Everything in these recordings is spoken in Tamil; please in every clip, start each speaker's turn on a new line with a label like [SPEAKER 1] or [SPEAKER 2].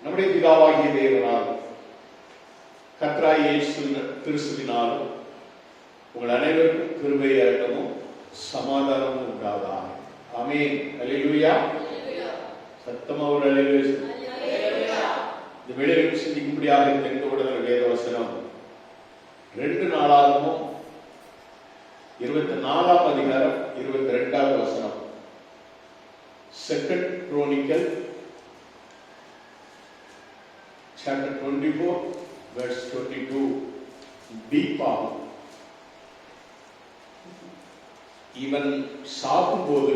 [SPEAKER 1] நம்முடைய பிதாவாகிய தேவனால் கர்த்தராகிய இயேசு கிறிஸ்துவினால் உங்கள் அனைவருக்கும் கிருபை இரக்கமும் சமாதானமும் உண்டாவதாக. ஆமென். அல்லேலூயா. சத்தமா ஒரு அல்லேலூயா. இந்த வேளையில் சிந்திக்கும்படியாக தெரிந்து கொள்கிற வேத வசனம் 2 நாளாகமும் 24ஆம் அதிகாரம் 22வது வசனம். Second Chronicle chapter 24 verse 22. Deep ஆகும். இவன் சாகும்போது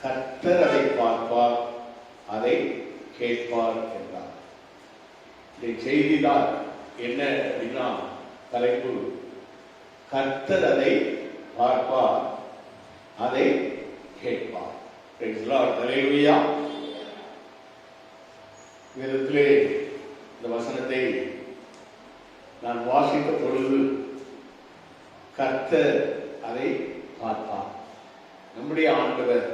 [SPEAKER 1] கர்த்தர் அதை பார்ப்பார், அதை கேட்பார் என்றார். இந்த செய்திதான் என்ன அப்படின்னா, தலைப்பு கர்த்தர் அதை பார்ப்பார், அதை கேட்பார். அல்லேலூயா. வேதத்திலே இந்த வசனத்தை நான் வாசித்த பொழுது கர்த்தர் அதை பார்ப்பார். நம்முடைய ஆண்டவர்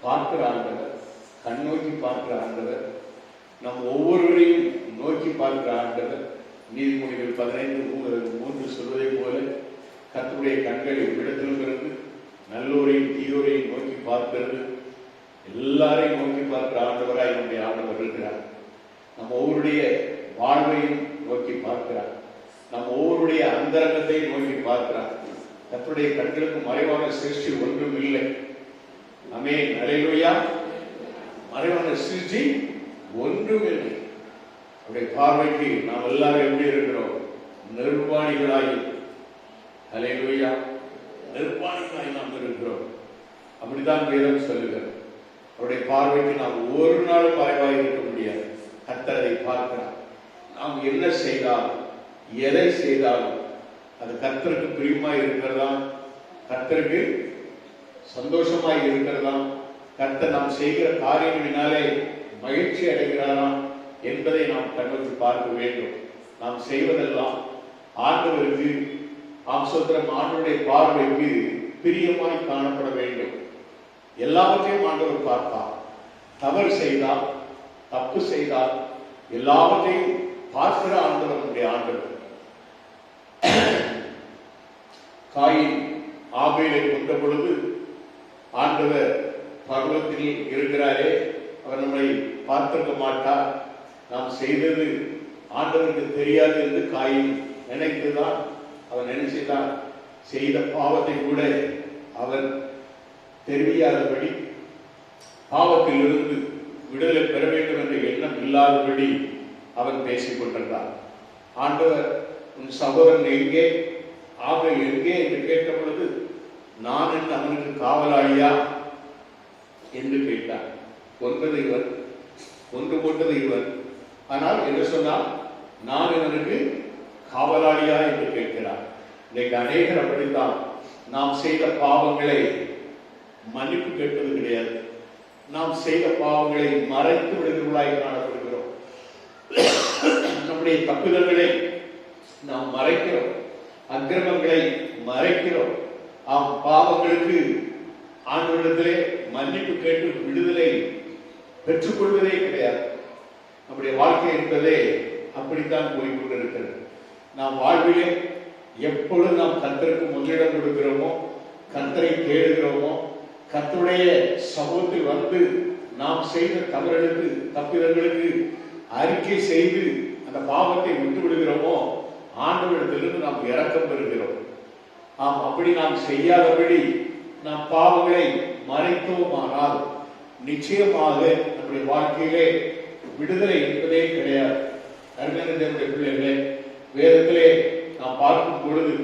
[SPEAKER 1] பார்க்கிற ஆண்டவர், கண்ணோக்கி பார்க்கிற ஆண்டவர், நம் ஒவ்வொருவரையும் நோக்கி பார்க்கிற ஆண்டவர். நீதிமொழிகள் 15:3 சொல்வதை போல கர்த்தருடைய கண்கள் இவ்விடத்திலும் இருந்து நல்லோரையும் தீயோரையும் நோக்கி பார்க்கிறது. எல்லாரையும் நோக்கி பார்க்கிற ஆண்டவராய் நம்முடைய ஆண்டவர் இருக்கிறார். நம்ம ஒவ்வொருடைய வாழ்வையும் நோக்கி பார்க்கிறார். நம்ம ஒவ்வொருடைய அந்தரங்கத்தையும் நோக்கி பார்க்கிறார். கர்த்தருடைய கண்களுக்கு மறைவான சிருஷ்டி ஒன்றும் இல்லை. ஆமென். அல்லேலூயா. மறைவான சிருஷ்டி ஒன்றும் இல்லை. அவருடைய பார்வைக்கு நாம் எல்லாரும் எப்படி இருக்கிறோம்? நிர்வாணிகளாய். அல்லேலூயா. நிர்வாணிகளாய் நாம் இருக்கிறோம். அப்படித்தான் வேதம் சொல்லுகிறது. அவருடைய பார்வைக்கு நாம் ஒரு நாளும் மறைவாக இருக்க முடியாது. கர்த்தர் அதை பார்க்கிறார். நாம் என்ன செய்தாலும் எதை செய்தாலும் அது கர்த்தருக்கு பிரியமாய் இருக்கிறதா, கர்த்தருக்கு சந்தோஷமாய் இருக்கிறதா, கர்த்தர் நாம் செய்கிற காரியங்களினாலே மகிழ்ச்சி அடைகிறாரா என்பதை நாம் கண்ணோக்கி பார்க்க வேண்டும். நாம் செய்வதெல்லாம் ஆண்டவருக்கு ஆண்டவருடைய பார்வைக்கு பிரியமாய் காணப்பட வேண்டும். எல்லாவற்றையும் ஆண்டவர் பார்ப்பார். தவறு செய்தால், தப்பு செய்தால் எல்லாவற்றையும் பார்க்கிற ஆண்டவர் நம்முடைய ஆண்டவர். காயின் ஆபேலை கொண்ட பொழுது ஆண்டவர் பர்வத்தில் இருக்கிறாரே, அவர் நம்மை பார்த்திருக்க மாட்டார், நாம் செய்தது ஆண்டவருக்கு தெரியாது என்று காயின் நினைத்துதான் அவன் நினைச்சுதான் செய்த பாவத்தை கூட அவர் தெரியாதபடி, பாவத்தில் இருந்து விடுதலை பெற வேண்டும் என்ற எண்ணம் இல்லாதபடி அவன் பேசிக் கொண்டிருந்தான். ஆண்டவர், உன் சகோதரன் எங்கே, ஆபேல் எங்கே என்று கேட்ட பொழுது, நான் என்ன அவனுக்கு காவலாளியா என்று கேட்டார். கொன்றது இவன், கொன்று போட்டது இவன். ஆனால் என்ன சொன்னால், நான் இவனுக்கு காவலாளியா என்று கேட்கிறார். இன்னைக்கு அநேகர் அப்படித்தான். நாம் செய்த பாவங்களை மன்னிப்பு கேட்பது கிடையாது. நாம் செய்த பாவங்களை மறைத்து விடுகிறவர்களாய் காணப்படுகிறோம். நம்முடைய தப்புதல்களை நாம் மறைக்கிறோம், அக்கிரமங்களை மறைக்கிறோம். பாவங்களுக்கு ஆண்டவரிடத்திலே மன்னிப்பு கேட்டு விடுதலை பெற்றுக்கொள்வதே கிடையாது. நம்முடைய வாழ்க்கை என்பதே அப்படித்தான் போய்கொண்டிருக்கிறது. நாம் வாழ்விலே எப்பொழுது நாம் கர்த்தருக்கு முதலிடம் கொடுக்கிறோமோ, கர்த்தரை தேடுகிறோமோ, கர்த்தருடைய சமூகத்தில் வந்து நாம் செய்த தவறுகளுக்கு, தப்பிதங்களுக்கு அறிக்கை செய்து அந்த பாவத்தை விட்டு விடுகிறோமோ, ஆண்டவரிடத்திலிருந்து நாம் இரக்கம் பெறுகிறோம். அப்படி நாம் செய்யாதபடி நாம் பாவங்களை மறைத்தோமானால் நிச்சயமாக நம்முடைய வாழ்க்கையிலே விடுதலை என்பதே கிடையாது. அருமையான பிள்ளைகளே, வேதத்திலே நாம் பார்க்கும் பொழுது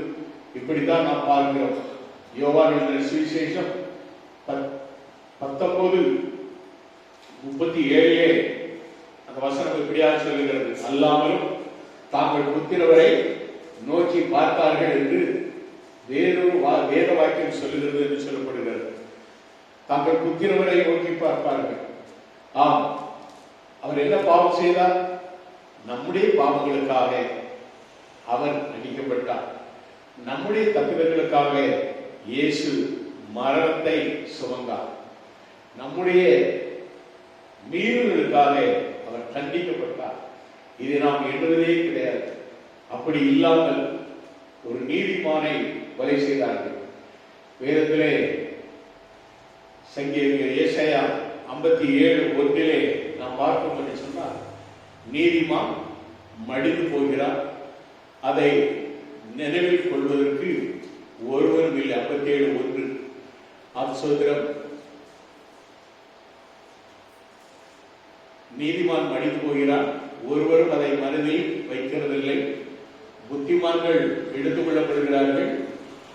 [SPEAKER 1] இப்படித்தான் நாம் பார்க்கிறோம். யோவான் எழுதின சுவிசேஷம் 19:37 அந்த வசனம் இப்படியாக சொல்லுகிறது, அல்லாமலும் தாங்கள் புத்திரவரை நோக்கி பார்த்தார்கள் என்று வேறொரு வேத வாக்கியம் சொல்லுகிறது என்று சொல்லப்படுகிறது. தாங்கள் புத்திரவரை நோக்கி பார்ப்பார்கள். அவர் என்ன பாவம் செய்தார்? நம்முடைய பாவங்களுக்காக அவர் அடிக்கப்பட்டார். நம்முடைய தப்பிதங்களுக்காக இயேசு மரணத்தை சுமந்தார். நம்முடைய மீறுதலுக்காக அவர் தண்டிக்கப்பட்டார். இதை நாம் எண்ணுவதே கிடையாது. அப்படி இல்லாமல் ஒரு நீதிமானை கொலை செய்தார்கள். வேதத்திலே சங்கீதங்கள் ஏசாயா 57:1 நாம் பார்க்கும் என்று சொன்னால், நீதிமான் மடிந்து போகிறார், அதை நினைவில் கொள்வதற்கு ஒருவரும் இல்லை. 57:1 அது சோதரம். நீதிமான் மடிந்து போகிறான், ஒருவரும் அதை மனதில் வைக்கிறதில்லை. புத்திமான்கள் எடுத்துக் கொள்ளப்படுகிறார்கள்,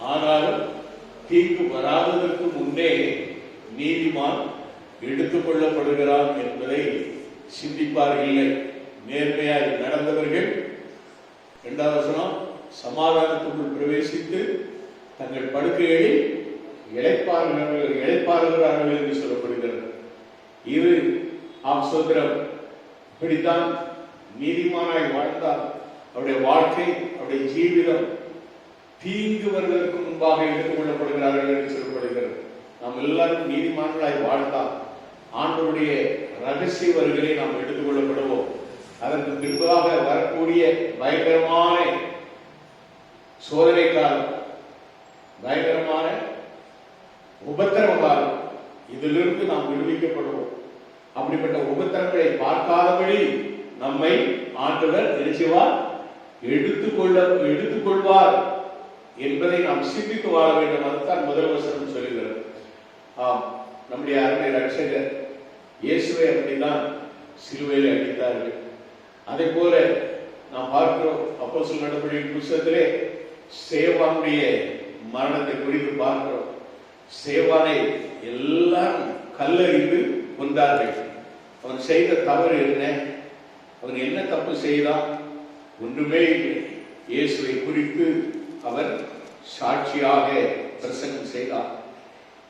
[SPEAKER 1] ஆனாலும் தீங்கு வராததற்கு முன்னே நீதிமான் எடுத்துக் கொள்ளப்படுகிறான் என்பதை சிந்திப்பார் இல்லை. நேர்மையாய் நடந்தவர்கள் 2வது வசனம், சமாதானத்துக்குள் பிரவேசித்து தங்கள் படுக்கைகளில் இளைப்பாறுகிறார்கள் என்று சொல்லப்படுகிறது. இது சோதரம். இப்படித்தான் நீதிமானாய் வாழ்ந்தால் அவருடைய வாழ்க்கை, அவருடைய ஜீவிதம் தீங்கு வருவதற்கு முன்பாக எடுத்துக் கொள்ளப்படுகிறார்கள் என்று சொல்லப்படுகிறது. நாம் எல்லாரும் நீதிமான்களாய் வாழ்ந்தால் ஆண்டவருடைய ரகசிய வருகளை நாம் எடுத்துக் கொள்ளப்படுவோம். அதற்கு பின்பதாக வரக்கூடிய பயங்கரமான சோதனை காலம், பயங்கரமான உபத்திரவ காலம், இதிலிருந்து நாம் விடுவிக்கப்படுவோம். அப்படிப்பட்ட உபத்திரங்களை பார்க்காதபடி நம்மை ஆண்டவர் நினைச்சுவார், எடுத்துக்கொள்வார் என்பதை நாம் சிந்தித்து வாழ வேண்டும். அதுதான் முதல் வசனம் சொல்லுகிறது. நம்முடைய அருமை ரட்சகர் இயேசுவை அப்படிதான் சிலுவையில் அடித்தார்கள். அதே போல நாம் பார்க்கிறோம், அப்போஸ்தலர் நடபடியின் புத்தகத்திலே சேவானுடைய மரணத்தை குறித்து பார்க்கிறோம். சேவானை எல்லாரும் கல்லறிந்து கொண்டார்கள். அவன் செய்த தவறு என்ன? அவன் என்ன தப்பு செய்தான்? ஒன்றுமே இல்லை. இயேசுவை குறித்து அவர் சாட்சியாக பிரசங்கம் செய்தார்.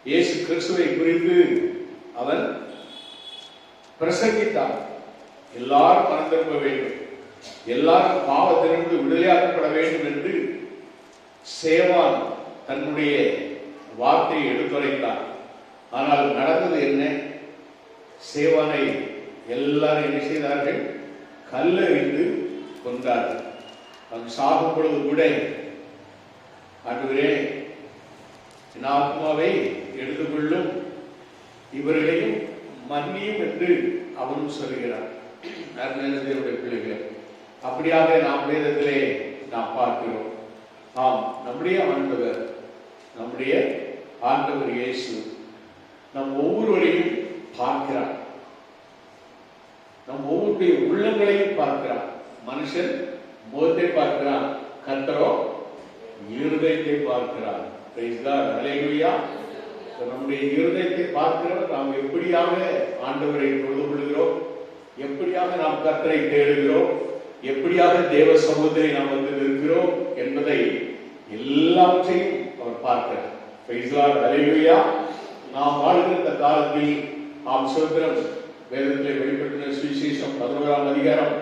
[SPEAKER 1] இயேசு கிறிஸ்துவை குறித்து அவன் பிரசங்கித்தார். எல்லாரும் மனம் திரும்ப வேண்டும், எல்லாரும் பாவத்திலிருந்து விடுதலையாக்கப்பட வேண்டும் என்று சேவான் தன்னுடைய வார்த்தையை எடுத்துரைத்தார். ஆனால் நடந்தது என்ன? சேவானை எல்லாரும் என்ன செய்தார்கள்? கல்லறிந்து கொண்டார்கள். அவன் சாகும் பொழுது கூட, ஆண்டவரே என் ஆத்மாவை எடுத்துக்கொள்ளும், இவர்களையும் மன்னியும் என்று அவனும் சொல்கிறார். தேவனுடைய பிள்ளைகளே, அப்படியாக நாம் வேதத்திலே நாம் பார்க்கிறோம். நம்முடைய ஆண்டவர் இயேசு நம் ஒவ்வொருவரையும் பார்க்கிறார். நம் ஒவ்வொருடைய உள்ளங்களையும் பார்க்கிறார். மனுஷன் முகத்தை பார்க்கிறான், கர்த்தரோ இருதயத்தை பார்க்கிறார். ஹல்லேலூயா. நம்முடைய இருதயத்தை பார்க்கிறவர். நாம் எப்படியாக ஆண்டவரை தொழுது கொள்கிறோம், எப்படியாக நாம் கர்த்தரை தேடுகிறோம், எப்படியாக தேவ சமூகத்தை நாம் வந்து நிற்கிறோம் என்பதை எல்லாவற்றையும் அவர் பார்க்கிறார். ஹல்லேலூயா. நாம் வாழ்கிற இந்த காலத்தில் நாம் சுதந்திரம் வேதத்திலே வெளிப்பட்ட சுவிசேஷம் 11ஆம் அதிகாரம்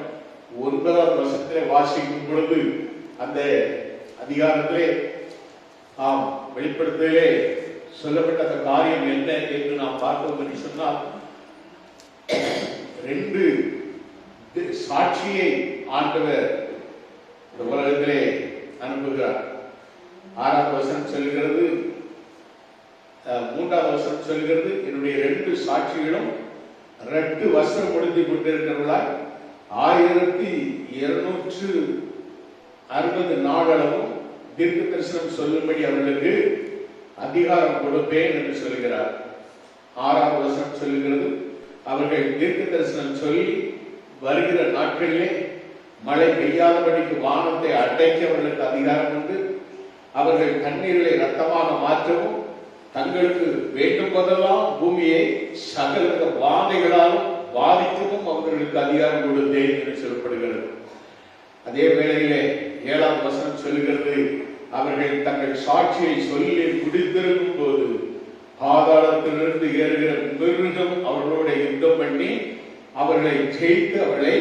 [SPEAKER 1] 9ஆம் வசனத்திலே வாசிக்கும் பொழுது, அந்த அதிகாரத்திலே வெளிப்படுத்தலே சொல்லப்பட்ட அந்த காரியம் என்ன என்று நாம் பார்த்தோம் என்று சொன்னால், 2 சாட்சியை ஆண்டவர் இந்த உலகத்திலே அனுப்புகிறார். 6ஆம் வசனம் சொல்கிறது, 3ஆம் வசனம் சொல்கிறது, என்னுடைய 2 சாட்சிகளும் 2 வசனம் முடிந்து கொண்டிருக்கிறவர்களால் 1260 நாளளவும் தீர்க்க தரிசனம் சொல்லும்படி அவர்களுக்கு அதிகாரம் கொடுப்பேன் என்று சொல்கிறார். 6ஆம் வசனம் சொல்லுகிறது, அவர்கள் தீர்க்க தரிசனம் சொல்லி வருகிற நாட்களிலே மழை பெய்யாதபடிக்கு வானத்தை அடைக்க அவர்களுக்கு அதிகாரம் உண்டு. அவர்கள் தண்ணீர்களை ரத்தமாக மாற்றவும், தங்களுக்கு வேண்டும் போதெல்லாம் பூமியை சகல வாதைகளாலும் பாதிக்கவும் அவர்களுக்கு அதிகாரம் கொடுத்தேன் என்று சொல்லப்படுகிறது. அதே வேளையிலே 7ஆம் வசனம் சொல்லுகிறது, அவர்கள் தங்கள் சாட்சியை சொல்லி குடித்திருக்கும் போது பாதாளத்திலிருந்து ஏறுகிற மிருகம் அவர்களோட யுத்தம் பண்ணி அவர்களை ஜெயித்து அவர்களை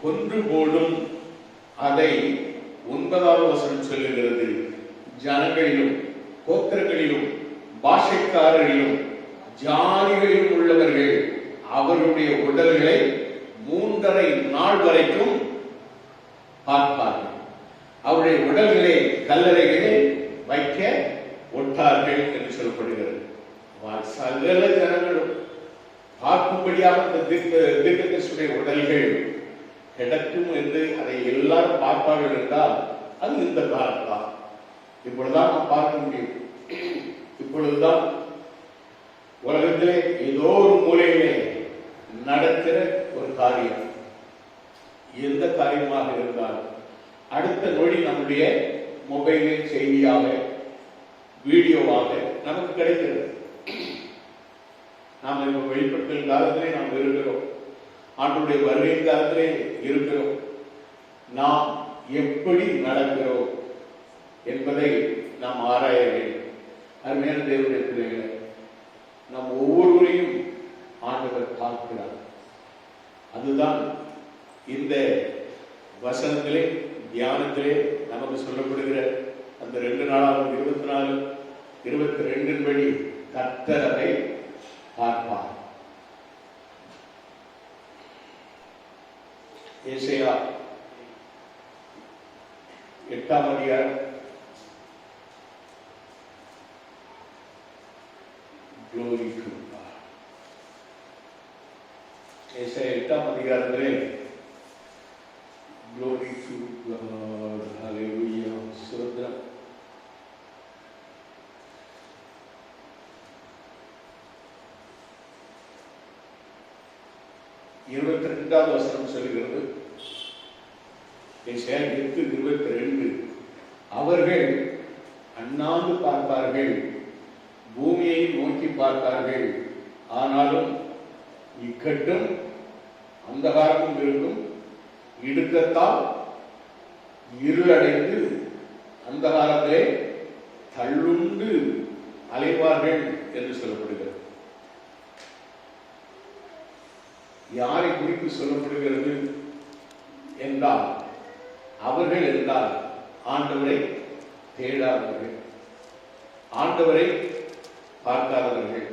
[SPEAKER 1] கொன்று போடும். அதை 9ஆம் வசனம் சொல்லுகிறது, ஜனங்களிலும் கோத்திரங்களிலும் பாஷைக்காரரிலும் ஜாதிகளிலும் உள்ளவர்கள் அவருடைய உடல்களை 3.5 நாள் வரைக்கும் பார்ப்பார்கள். அவருடைய உடல்களை கல்லறைகளில் வைக்க ஒட்டார்கள் என்று சொல்லப்படுகிறது. சகல ஜனங்களும் பார்க்கும்படியாக அந்த தீர்க்கதரிசியுடைய உடல்கள் கிடக்கும் என்று அதை எல்லாரும் பார்ப்பார்கள் என்றால் அது இந்த காலத்தான். இப்பொழுதுதான் நாம் பார்க்க முடியும். இப்பொழுதுதான் உலகத்திலே ஏதோ ஒரு மூலையிலே நடக்கிற ஒரு காரியம், எந்த காரியமாக இருந்தாலும் அடுத்த நொடி நம்முடைய மொபைலில் செய்தியாக வீடியோவாக நமக்கு கிடைக்கிறது. நாம் இப்ப வெளிப்படுத்தல் காலத்திலே நாம் இருக்கிறோம், ஆண்டுடைய வருகை காலத்திலே இருக்கிறோம். நாம் எப்படி நடக்கிறோம் என்பதை நாம் ஆராய வேண்டும். அருமையான தேவனுடைய பிள்ளைகளை, நாம் ஒவ்வொருவரையும் ஆண்டவர் பார்க்கிறார். அதுதான் இந்த வசனத்திலே தியானத்திலே நமக்கு சொல்லப்படுகிற அந்த 2 நாளாகும் 24, 22 படி கர்த்தர் அதை பார்ப்பார். ஏசாயா 8ஆம் அதிகாரம் Glory to God. ஏசாயா 8ஆம் அதிகாரத்திலே Glory to God, Hallelujah, ஸ்தோத்திரம். இருபத்தி 22வது வசனம் சொல்கிறது, ஏசாயா 8:22, அவர்கள் அண்ணாந்து பார்ப்பார்கள், பூமியை நோக்கி பார்த்தார்கள், ஆனாலும் இக்கட்டும் அந்தகாரமும் இருக்கும், இடுக்கத்தால் இருளடைந்து அந்தகாரத்திலே தள்ளுண்டு அலைவார்கள் என்று சொல்லப்படுகிறது. யாரை குறித்து சொல்லப்படுகிறது என்றால், அவர்கள் என்றால் ஆண்டவரை தேடாதவர்கள், ஆண்டவரை பார்க்காதவர்கள்,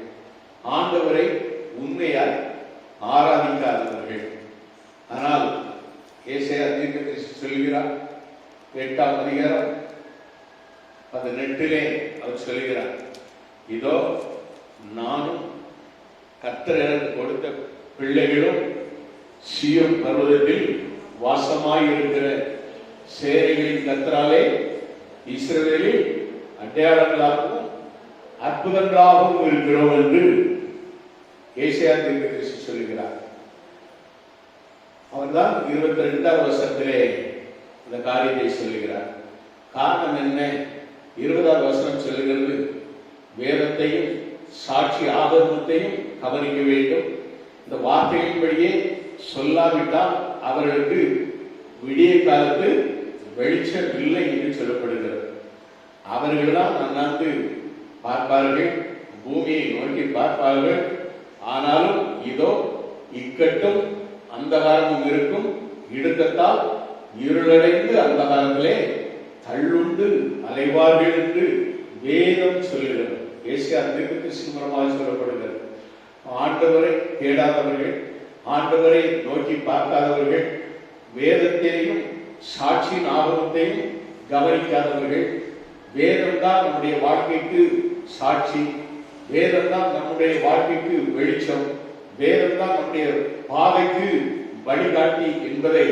[SPEAKER 1] ஆண்டவரை உண்மையாய் ஆராதிக்காதவர்கள். ஆனால் ஏசாயா தீர்க்கதரிசி சொல்கிறார், 8ஆம் அதிகாரம் 18 அவர் சொல்கிறார், இதோ நானும் கர்த்தர் எனக்கு கொடுத்த பிள்ளைகளும் சீயோன் பர்வதத்தில் வாசமாயிருக்கிற சேனைகளின் கர்த்தராலே இஸ்ரவேலில் அடையாளங்களாகவும் அற்புதங்களாகவும் இருக்கிறோம் என்று ஏசாயா தீர்க்கதரிசி சொல்கிறார். அவர்தான் 22வது வசனத்திலே இந்த காரியத்தை சொல்லுகிறார். காரணம் என்ன? 20வது வசனம் சொல்லுகிறது, வேதத்தையும் சாட்சி ஆகமத்தையும் கவனிக்க வேண்டும், இந்த வார்த்தையின்படியே சொல்லாவிட்டால் அவர்களுக்கு விடிய காலத்து வெளிச்சம் இல்லை என்று சொல்லப்படுகிறது. அவர்கள்தான் அண்ணாந்து பார்ப்பார்கள், பூமியை நோக்கி பார்ப்பார்கள், ஆனாலும் இதோ இக்கட்டும் அந்தகாரமும் இருக்கும், இடுக்கத்தால் இருளடைந்து அந்தகாரத்திலே தள்ளுண்டு அலைவார்கள் என்று வேதம் சொல்லுகிறது. ஏசாயா தீர்க்கதரிசி மூலமாக சொல்லப்படுகிறது. ஆண்டவரை தேடாதவர்கள், ஆண்டவரை நோக்கி பார்க்காதவர்கள், வேதத்தையும் சாட்சியின் ஆகமத்தையும் கவனிக்காதவர்கள், வேதம் தான் நம்முடைய வாழ்க்கைக்கு சாட்சி, வேதம் தான் நம்முடைய வாழ்க்கைக்கு வெளிச்சம், வேதம் தான் நம்முடைய பாதைக்கு வழிகாட்டி என்பதை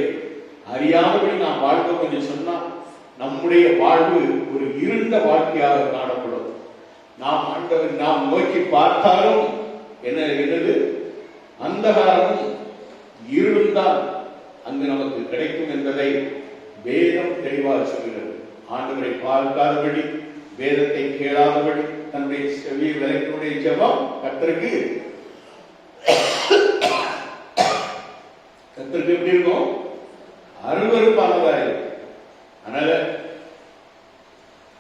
[SPEAKER 1] அறியாதபடி நாம் வாழ்ந்தோம் என்று சொன்னால் நம்முடைய வாழ்வு ஒரு இருண்ட வாழ்க்கையாக காணப்படும். நாம் ஆண்டவர் நாம் நோக்கி பார்த்தாலும் என்னது அந்தகாரமும் இருளும் தான் அங்கு நமக்கு கிடைக்கும் என்பதை வேதம் தெளிவாக சொல்கிறது. ஆண்டவரை பார்க்காதபடி, வேதத்தை கேளாதபடி தன்னுடைய செவியை விலைக்குடைய ஜெபம் கர்த்தருக்கு எப்படி இருக்கும்? அருவருப்பானதாக. அதனால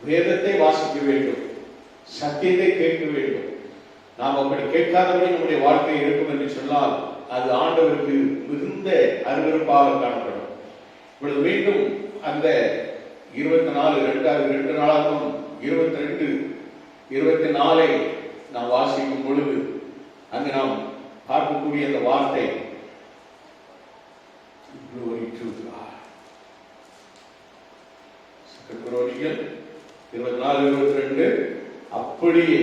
[SPEAKER 1] வேதத்தை வாசிக்க வேண்டும், சத்தியத்தை கேட்க வேண்டும். நாம் அப்படி கேட்காதபடி நம்முடைய வாழ்க்கை இருக்கும் என்று சொன்னால் அது ஆண்டவருக்கு மிகுந்த அருவருப்பாக காணப்படும். இப்பொழுது மீண்டும் அந்த 24 2 நாளாகவும் 22 24 நாம் வாசிக்கும் பொழுது அங்கு நாம் பார்க்கக்கூடிய அந்த வார்த்தை Glory to God. 2 Chronicles 24:22 அப்படியே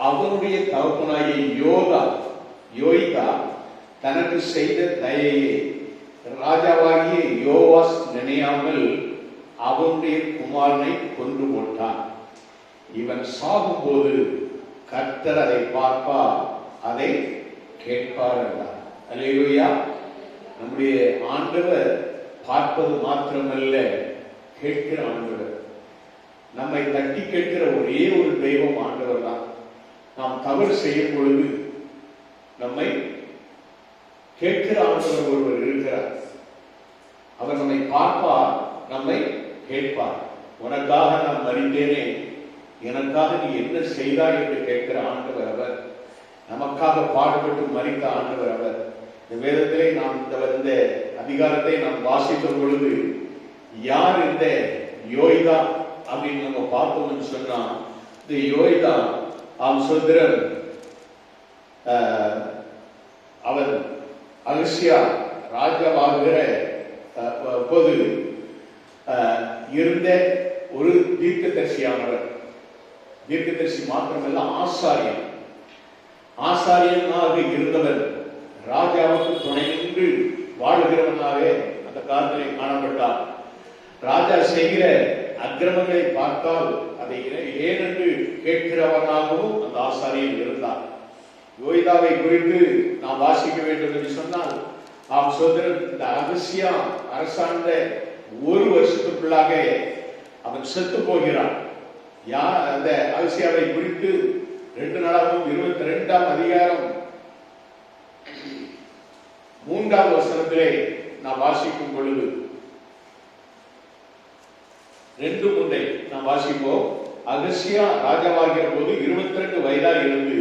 [SPEAKER 1] அவனுடைய தகப்பனாகிய யோய்தா தனக்கு செய்த தயையை ராஜாவாகிய யோவாஸ் நினையாமல் அவனுடைய குமாரனை கொன்று போட்டான். இவன் சாகும் போது கர்த்தர் அதை பார்ப்பார், அதை கேட்பார் என்றார். அல்லேலூயா. நம்முடைய ஆண்டவர் பார்ப்பது மாத்திரமல்ல, கேட்கிற ஆண்டவர். நம்மை தட்டி கேட்கிற ஒரே ஒரு தெய்வம் ஆண்டவர் தான். நாம் தவறு செய்யும் பொழுது நம்மை கேட்கிற ஆண்டவர் ஒருவர் இருக்கிறார். அவர் நம்மை பார்ப்பார், நம்மை கேட்பார். உனக்காக நான் மரித்தேனே, எனக்காக நீ என்ன செய்தாய் என்று கேட்கிற ஆண்டவர் அவர். நமக்காக பாடுபட்டு மரித்த ஆண்டவர் அவர். இந்த வேதத்திலே நாம் இந்த அதிகாரத்தை நாம் வாசித்த பொழுது யார் இந்த யோய்தா அப்படின்னு நம்ம பார்த்தோம்னு சொன்னா, இந்த யோய்தா சோதரன் அவன் அகசியா ராஜாவாகிற போது இருந்த ஒரு தீர்க்கதரிசியானவர். தீர்க்கதரிசி மாத்திரமல்ல, ஆசாரியனாக இருந்தவர். ராஜாவுக்கு துணை நின்று வாழுகிறவனாக அந்த காலத்திலே காணப்பட்டார். ராஜா செய்கிற அக்கிரமங்களை பார்த்தால் அதை ஏனென்று கேட்கிறவனாகவும் அந்த ஆசாரியன் இருந்தார். யோய்தாவை குறித்து நாம் வாசிக்க வேண்டும் என்று சொன்னால், சோதரன் இந்த அகசியா அரசாண்ட ஒரு வருஷத்துக்குள்ளாக அவன் செத்து போகிறான். யார் அந்த அகசியாவை குறித்து 2 நாளாகவும் 22ஆம் அதிகாரம் 3ஆம் வசனத்திலே நாம் வாசிக்கும் பொழுது 2:3 நாம் வாசிப்போம். அகசியா ராஜாவாகிற போது 22 வயதாக இருந்து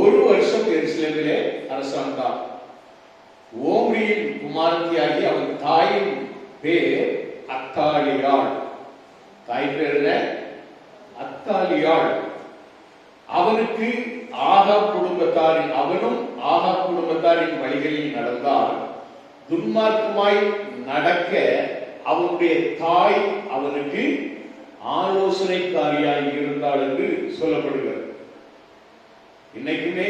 [SPEAKER 1] 1 வருஷம் எருசலேமிலே அரசாண்டார். ஓம்ரியின் குமாரத்தியாகி அவன் தாயின் பேர் அத்தாலியாள். தாய் பேர் என்ன? அத்தாலியாள். அவனும் ஆகாப் குடும்பத்தாரின் வழிகளில் நடந்தால் துன்மார்க்கமாய் நடக்க அவனுடைய தாய் அவனுக்கு ஆலோசனைக்காரியாய் இருந்தாள் என்று சொல்லப்படுகிறது. இன்னைக்குமே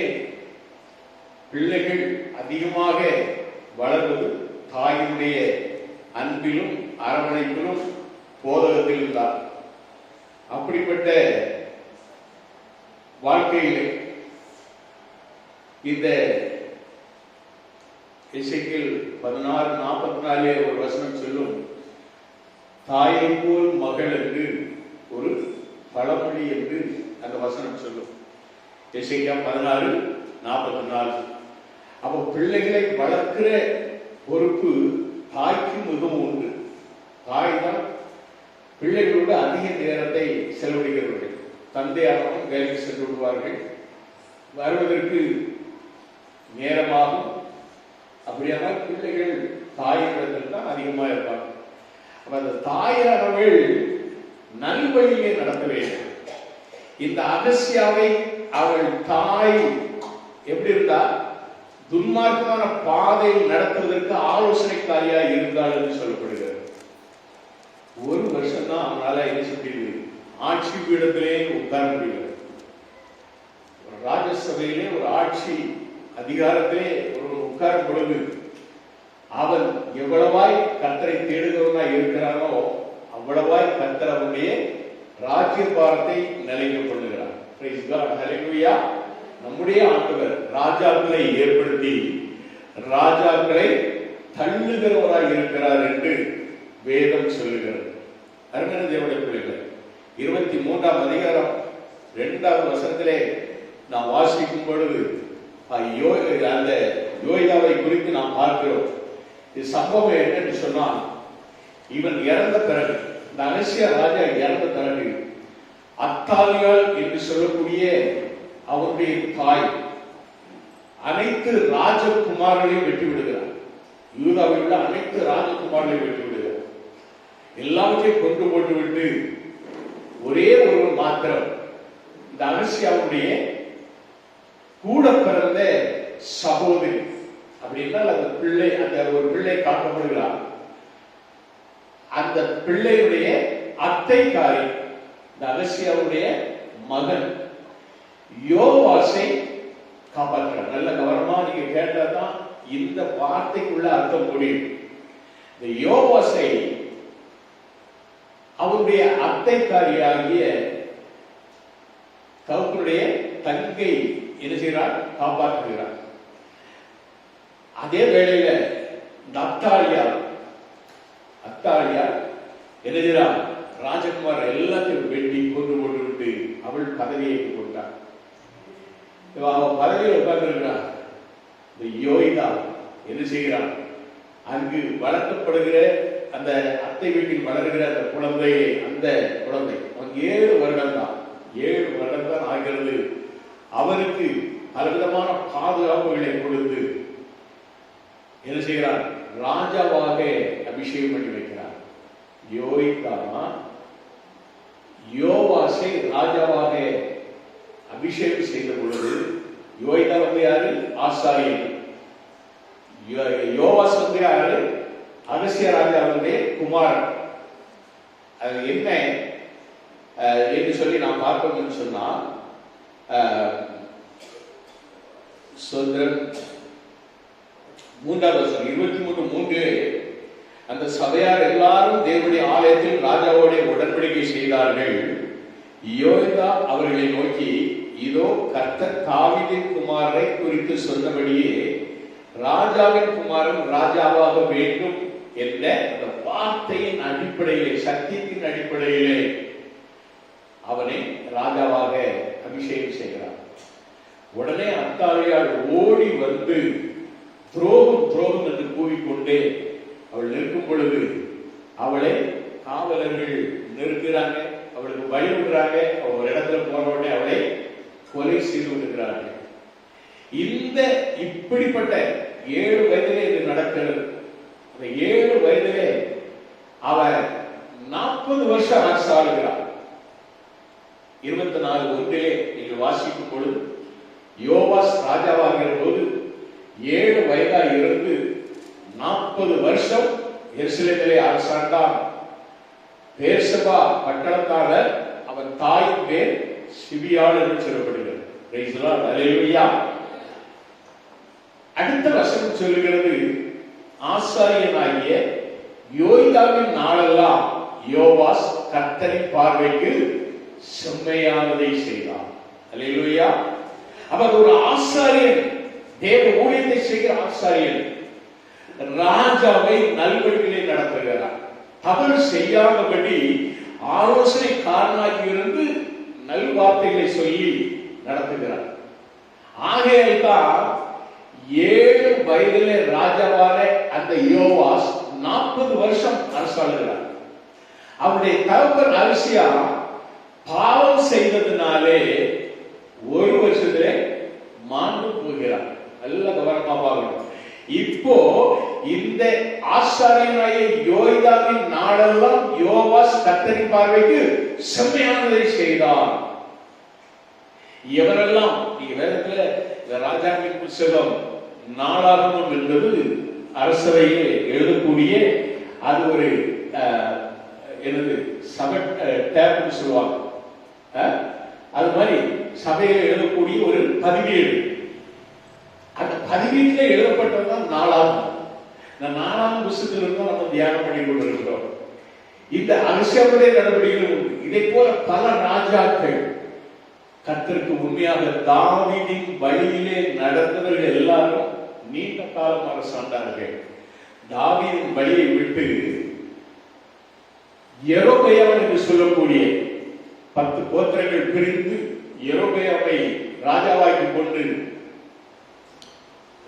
[SPEAKER 1] பிள்ளைகள் அதிகமாக வளர்வது தாயினுடைய அன்பிலும் அரவணைப்பிலும் போதகத்திலும் தான். அப்படிப்பட்ட வாழ்க்கையிலே இந்த எசேக்கியேல் 16:44 ஒரு வசனம் சொல்லும், தாயை போல் மகள் என்று ஒரு பழமொழி என்று அந்த வசனம் சொல்லும். எசேக்கியேல் 16:44. அப்போ பிள்ளைகளை வளர்க்கிற பொறுப்பு தாய்க்கு மிகவும் உண்டு. தாய் தான் பிள்ளைகளோடு அதிக நேரத்தை செலவழிக்கிறவர்கள். தந்தையாகவும் வேலைக்கு சென்று விடுவார்கள், வருவதற்கு நேரமாகும். அப்படியானால் பிள்ளைகள் தாயிடத்தில் தான் அதிகமாக இருப்பாங்க. அப்ப அந்த தாயானவள் நல்வழியை நடத்த வேண்டும். இந்த அகசியாவை அவள் தாய் எப்படி இருந்தா, துன்மார்க்கமான பாதையில் நடத்துவதற்கு ஆலோசனைக்காரியா இருந்தாள் என்று சொல்லப்படுகிறது. 1 வருஷம் தான் அவனால என்ன சொல்லிடு ஆட்சி பீடத்திலே உட்கார முடியல. ஒரு ராஜ்யசபையிலே ஒரு ஆட்சி அதிகாரத்திலே ஒரு உட்காரும் பொழுது அவன் எவ்வளவாய் கர்த்தரை தேடுகிறவனாய் இருக்கிறானோ அவ்வளவாய் கர்த்தர் அவனுடைய ராஜ்யபாரத்தை நிலைக்க பண்ணுகிறார். பிரைஸ் காட், ஹல்லேலூயா. நம்முடைய ஆண்டவர் ராஜாக்களை ஏற்படுத்தி ராஜாக்களை தள்ளுகிறவராய் இருக்கிறார் என்று வேதம் சொல்லுகிறது. அருமையான தேவனுடைய பிள்ளைகள், 23ஆம் அதிகாரம் 2ஆவது வசனத்திலே நாம் வாசிக்கும் பொழுது அந்த யோய்தாவை குறித்து நாம் பார்க்கிறோம். இது சம்பவம் என்னன்னு சொன்னால், இவன் இறந்த பிறகு, இந்த அகசியா ராஜா இறந்த பிறகு அத்தாலியாள் என்று சொல்லக்கூடிய அவனுடைய தாய் அனைத்து ராஜகுமாரர்களையும் வெட்டி விடுகிறார். யூதாவில் உள்ள அனைத்து ராஜகுமாரர்களையும் வெட்டி விடுகிறார். எல்லாவற்றையும் கொண்டு போட்டு விட்டு ஒரே ஒரு மாத்திரம் இந்த அகசியாவுடைய கூட பிறந்த சகோதரி. அப்படி என்றால் அந்த பிள்ளை, அந்த ஒரு பிள்ளை காக்கப்படுகிறார். அந்த பிள்ளையுடைய அத்தைக்காரி இந்த அகசியாவுடைய மகன் யோவாசை காப்பாற்றுறார். நல்ல கவனமா நீங்க கேட்டாதான் இந்த வார்த்தைக்குள்ள அர்த்தம் முடியும். இந்த யோவாசை அவருடைய அத்தைக்காரியாகிய தகப்பனுடைய தங்கை என்ன செய்கிறார்? காப்பாற்றுகிறார். அதே வேளையில இந்த அத்தாலியா என்ன செய்கிறார்? ராஜகுமார் எல்லாத்தையும் வெட்டி கொண்டு விட்டு அவள் பதவியை கொண்டார். அவன் பதவியில் உட்கார்ந்திருக்கிறார். இந்த யோய்தா என்ன செய்கிறான்? அங்கு வளர்க்கப்படுகிற அந்த அத்தை வீட்டில் வளர்கிற அந்த குழந்தை அவன் 7 வருடம் தான் ஆகிறது. அவனுக்கு பலவிதமான பாதுகாப்புகளை கொடுத்து என்ன செய்கிறார்? ராஜாவாக அபிஷேகம் பண்ணி வைக்கிறார். யோய்தா யோவாசை ராஜாவாக அபிஷேகம் செய்த பொழுது, யோய்தா வந்து யாரு? ஆசாரியன். யோவாஸ் வந்து யாரு? அகசிய ராஜாவுடைய குமாரன். அது என்ன என்று சொல்லி நாம் பார்ப்போம்னு சொன்னா, சுதந்திரன் 3ஆம் வசனம் 23:3, அந்த சபையார் எல்லாரும் தேவனுடைய ஆலயத்தில் ராஜாவோட உடன்படிக்கை செய்தார்கள். யோய்தா அவர்களை நோக்கி, இதோ கர்த்தர் தாவீதின் குமாரரை குறித்து சொன்னபடியே ராஜாவின் குமாரன் ராஜாவாக வேண்டும் என்ற அந்த வார்த்தையின் அடிப்படையிலே, சத்தியத்தின் அடிப்படையிலே அவனை ராஜாவாக அபிஷேகம் செய்கிறார். உடனே அத்தாலியால் ஓடி வந்து துரோகம் என்று கூறிக்கொண்டே அவள் நிற்கும் பொழுது அவளை காவலர்கள் நிறுத்துகிறாங்க, அவளுக்கு வழி விடுறாங்க. ஒரு இடத்துல போன உடனே அவளை கொலை செய்து விடுகிறார்கள். இந்த இப்படிப்பட்ட 7 வயதிலே இது நடக்கிறது. அந்த 7 வயதிலே அவன் 40 வருஷம் அரசு ஆளுகிறார். 24:1 நீங்கள் வாசிக்கும் பொழுது, யோவாஸ் ராஜாவாகிற போது 7 வயதா இருந்து 40 வருஷம் எருசலேமிலே அரசாண்டான். பேர்சபா பட்டணத்தாளர் அவன் தாயின் பேர் சிபியாள் என்று சொல்லப்படுகிறது. அல்லேலூயா. அடுத்த வசனம் சொல்லுகிறது, ஆசாரியனாகிய யோய்தாவின் நாளெல்லாம் யோவாஸ் கர்த்தரின் பார்வைக்கு செம்மையானதை செய்தான். அல்லேலூயா. அவர் ஒரு ஆசாரியன், தேவ ஊழியத்தை செய்கிற ஆசாரியன், ராஜாவை நல்வழியிலே நடத்துகிறார். தவறு செய்யாதபடி ஆலோசனைக்காரனாகி இருந்து நல்வார்த்தைகளை சொல்லி நடத்துகிறார். ஆகையால் தான் 7 வயதிலே ராஜாவான அந்த யோவாஸ் 40 வருஷம் அரசாளுகிறார். அவருடைய தகப்பன் அகசியா பாவம் செய்ததினாலே 1 வருஷத்திலே மாண்டு போகிறார். நல்ல கவனமா பார்க்கணும். இப்போ இந்த ஆசாரியனாகிய யோய்தாவின் நாளெல்லாம் யோவாஸ் கர்த்தரின் பார்வைக்கு செம்மையானதை செய்தார். எவரெல்லாம் நீங்க வேதத்துல ராஜாவின் புத்தகம் நாளாகமம் என்பது அரசவையில் எழுதக்கூடிய அது ஒரு என்னது சபை டேப்னு சொல்லுவாங்க. அது மாதிரி சபையில் எழுதக்கூடிய ஒரு பதிவேடு. அந்த பதிவீட்டில் எழுதப்பட்டதுதான் நாளாகும். இந்த 4ஆம் புத்தகத்திலிருந்து நம்ம தியானம் பண்ணி கொண்டிருக்கிறோம். இந்த அரிசியாவுடைய நடவடிக்கைகள் உண்டு. இதை போல பல ராஜாக்கள் கர்த்தருக்கு உண்மையாக தாவீதின் வழியிலே நடந்தவர்கள் எல்லாரும் நீண்ட காலம் அரசாண்டார்கள். தாவீதின் வழியை விட்டு யெரொபெயாம் என்று சொல்லக்கூடிய 10 கோத்திரங்கள் பிரிந்து யெரொபெயாமை ராஜாவாக்கி கொண்டு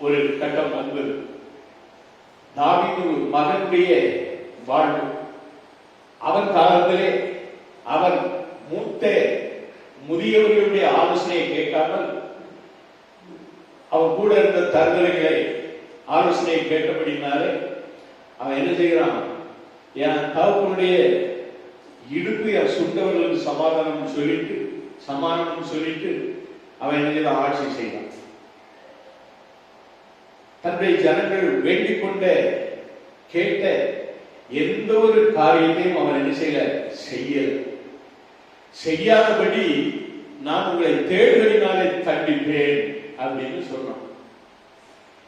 [SPEAKER 1] ஒரு கட்டம் வந்தது. தாவீது மகனுடைய வாழ்வு. அவன் காலத்திலே அவன் மூத்த முதியவர்களுடைய ஆலோசனையை கேட்காமல் அவன் கூட இருந்த தருதலைகளை ஆலோசனையை கேட்டபடினாலே அவன் என்ன செய்கிறான்? என் தகப்பனுடைய இடுப்பு என் சுண்டவர்களுக்கு சமாதானம் சொல்லிட்டு அவன் என்ன ஆட்சி செய்தான். தன்னுடைய ஜனங்கள் வேண்டிக் கொண்ட கேட்ட எந்த ஒரு காரியத்தையும் அவன் என்ன செய்யாதபடி நான் உங்களை தேடுகளினாலே தண்டிப்பேன் அப்படின்னு சொன்னான்.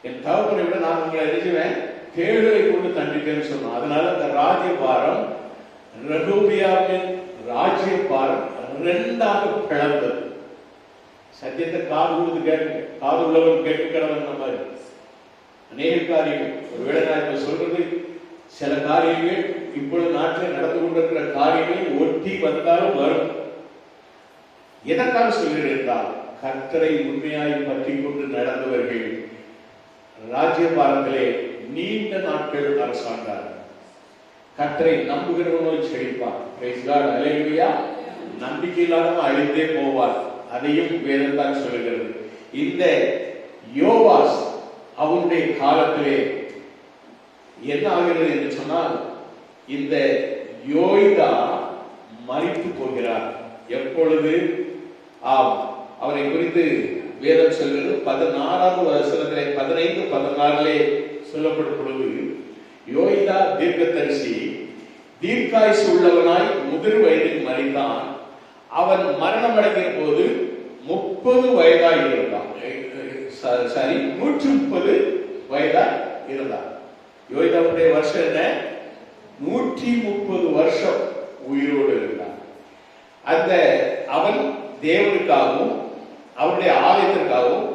[SPEAKER 1] என் தகப்பனை விட நான் உங்களை அறிஞ்சுவேன், தேடுகளை கொண்டு தண்டிப்பேன்னு சொன்னான். அதனால அந்த ராஜ்யபாரம் ரெகோபியாவின் ராஜ்யபாரம் ரெண்டாக பிளந்தது. சத்தியத்தை காது கொடுத்து கேட்க, காது உள்ளவன் கேட்டு கிடவன் மாதிரி அநேக காரியங்கள். ஒருவேளை நான் இப்ப சொல்றது சில காரியங்கள் இப்பொழுது நாட்டில் நடந்து கொண்டிருக்கிற காரியங்கள் ஒட்டி வந்தாலும் வரும். எதற்காக சொல்கிறேன் என்றால், கர்த்தரை உண்மையாய் பற்றி கொண்டு நடந்தவர்கள் ராஜ்யபாரத்திலே நீண்ட நாட்கள் அரசாண்டார். கர்த்தரை நம்புகிறவனோ செழிப்பான். நம்பிக்கை இல்லாதவன் அழிந்தே போவார். அதையும் வேதம் தான் சொல்லுகிறது. இந்த யோவாஸ் அவனுடைய காலத்திலே என்ன ஆகிறது என்று சொன்னால், இந்த யோய்தா மரித்து போகிறார். எப்பொழுது? அவரை குறித்து வேதம் சொல்கிறது 16வது வசனத்திலே 15-16 சொல்லப்படும் பொழுது, யோய்தா தீர்க்கதரிசி தீர்க்காயுசு உள்ளவனாய் முதிர் வயதில் மரித்தான். அவன் மரணம் அடைகிற போது 30 வயதாய் இருந்தான். 130 வயதாய் இருந்தான். யோய்தாவுடைய வருஷம் என்ன? 130 வருஷம் உயிரோடு இருந்தான். அந்த அவன் தேவனுக்காகவும் அவருடைய ஆலயத்திற்காகவும்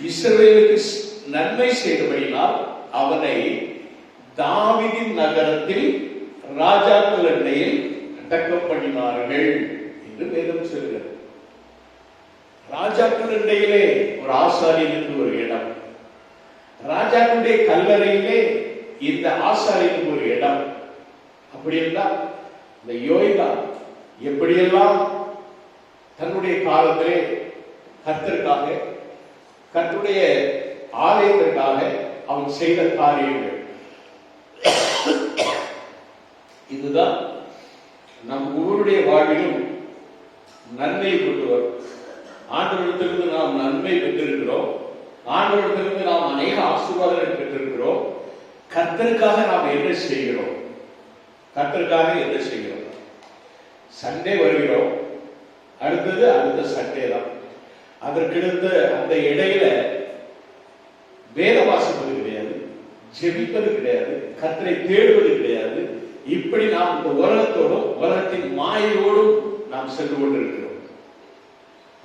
[SPEAKER 1] இஸ்ரவேலுக்கு நன்மை செய்தபடினால் அவனை தாவீதின் நகரத்தில் ராஜாக்கள் அண்டையில் அடக்கம் பண்ணினார்கள் என்று வேதம் சொல்கிறது. ராஜாக்கள் அண்டையிலே ஒரு ஆசாரியனுக்கு ஒரு இடம், ராஜாக்களுடைய கல்லறையிலே இந்த ஆசாரியனுக்கு ஒரு இடம். அப்படி இருந்தால் இந்த யோய்தா எப்படியெல்லாம் தன்னுடைய காலத்திலே கர்த்தருக்காக, கர்த்தருடைய ஆலயத்திற்காக அவன் செய்த காரியங்கள், இதுதான் நம் ஒவ்வொருடைய வாழ்விலும் நன்மை கொண்டு வரும். ஆண்டவரிடத்திலிருந்து நாம் நன்மை பெற்றிருக்கிறோம். ஆண்டவரிடத்திலிருந்து நாம் அநேக ஆசீர்வாதங்களை பெற்றிருக்கிறோம். கர்த்தருக்காக நாம் என்ன செய்கிறோம்? கர்த்தருக்காக என்ன செய்கிறோம்? சண்டே வருகிறோம், அடுத்த சண்டே தான். அதற்கடுத்த அந்த இடையில வேத வாசிப்பது கிடையாது, ஜெபிப்பது கிடையாது, கர்த்தரை தேடுவது கிடையாது. இப்படி நாம் இந்த உலகத்தோடும் உலகத்தின் மாயோடும் நாம் சென்று கொண்டிருக்கிறோம்.